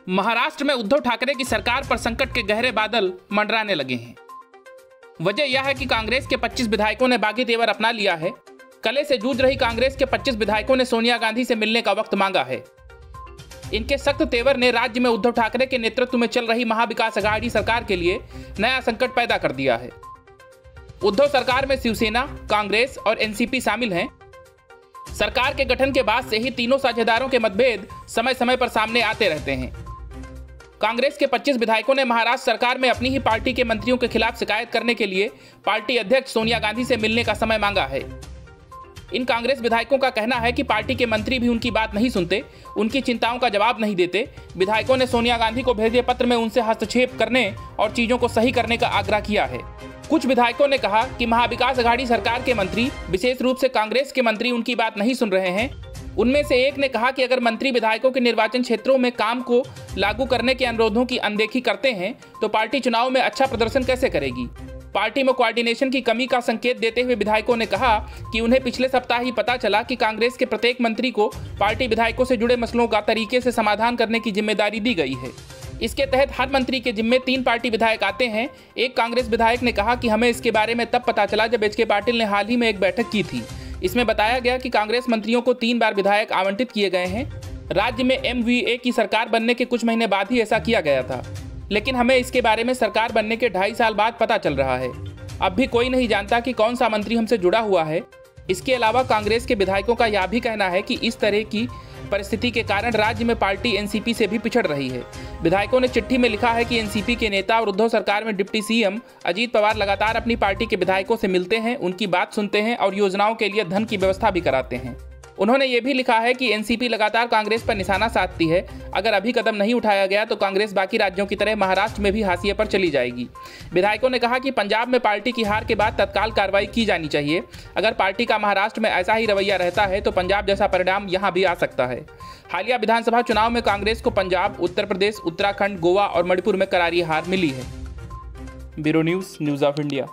महाराष्ट्र में उद्धव ठाकरे की सरकार पर संकट के गहरे बादल मंडराने लगे हैं। वजह यह है कि कांग्रेस के 25 विधायकों ने बागी तेवर अपना लिया है। कले से जूझ रही कांग्रेस के 25 विधायकों ने सोनिया गांधी से मिलने का वक्त मांगा है। इनके सख्त तेवर ने राज्य में उद्धव ठाकरे के नेतृत्व में चल रही महाविकास आघाड़ी सरकार के लिए नया संकट पैदा कर दिया है। उद्धव सरकार में शिवसेना, कांग्रेस और एनसीपी शामिल हैं। सरकार के गठन के बाद से ही तीनों साझेदारों के मतभेद समय समय पर सामने आते रहते हैं। कांग्रेस के 25 विधायकों ने महाराष्ट्र सरकार में अपनी ही पार्टी के मंत्रियों के खिलाफ शिकायत करने के लिए पार्टी अध्यक्ष सोनिया गांधी से मिलने का समय मांगा है। इन कांग्रेस विधायकों का कहना है कि पार्टी के मंत्री भी उनकी बात नहीं सुनते, उनकी चिंताओं का जवाब नहीं देते। विधायकों ने सोनिया गांधी को भेजे पत्र में उनसे हस्तक्षेप करने और चीजों को सही करने का आग्रह किया है। कुछ विधायकों ने कहा कि महाविकास आघाड़ी सरकार के मंत्री, विशेष रूप से कांग्रेस के मंत्री, उनकी बात नहीं सुन रहे हैं। उनमें से एक ने कहा कि अगर मंत्री विधायकों के निर्वाचन क्षेत्रों में काम को लागू करने के अनुरोधों की अनदेखी करते हैं तो पार्टी चुनाव में अच्छा प्रदर्शन कैसे करेगी। पार्टी में कोऑर्डिनेशन की कमी का संकेत देते हुए विधायकों ने कहा कि उन्हें पिछले सप्ताह ही पता चला कि कांग्रेस के प्रत्येक मंत्री को पार्टी विधायकों से जुड़े मसलों का तरीके से समाधान करने की जिम्मेदारी दी गई है। इसके तहत हर मंत्री के जिम्मे 3 पार्टी विधायक आते हैं। एक कांग्रेस विधायक ने कहा कि हमें इसके बारे में तब पता चला जब एच के पाटिल ने हाल ही में एक बैठक की थी। इसमें बताया गया कि कांग्रेस मंत्रियों को 3 बार विधायक आवंटित किए गए हैं। राज्य में MVA की सरकार बनने के कुछ महीने बाद ही ऐसा किया गया था, लेकिन हमें इसके बारे में सरकार बनने के 2.5 साल बाद पता चल रहा है। अब भी कोई नहीं जानता कि कौन सा मंत्री हमसे जुड़ा हुआ है। इसके अलावा कांग्रेस के विधायकों का यह भी कहना है कि इस तरह की परिस्थिति के कारण राज्य में पार्टी एनसीपी से भी पिछड़ रही है। विधायकों ने चिट्ठी में लिखा है कि एनसीपी के नेता और उद्धव सरकार में डिप्टी सीएम अजीत पवार लगातार अपनी पार्टी के विधायकों से मिलते हैं, उनकी बात सुनते हैं और योजनाओं के लिए धन की व्यवस्था भी कराते हैं। उन्होंने ये भी लिखा है कि एनसीपी लगातार कांग्रेस पर निशाना साधती है। अगर अभी कदम नहीं उठाया गया तो कांग्रेस बाकी राज्यों की तरह महाराष्ट्र में भी हाशिए पर चली जाएगी। विधायकों ने कहा कि पंजाब में पार्टी की हार के बाद तत्काल कार्रवाई की जानी चाहिए। अगर पार्टी का महाराष्ट्र में ऐसा ही रवैया रहता है तो पंजाब जैसा परिणाम यहां भी आ सकता है। हालिया विधानसभा चुनाव में कांग्रेस को पंजाब, उत्तर प्रदेश, उत्तराखंड, गोवा और मणिपुर में करारी हार मिली है। Bureau news of India.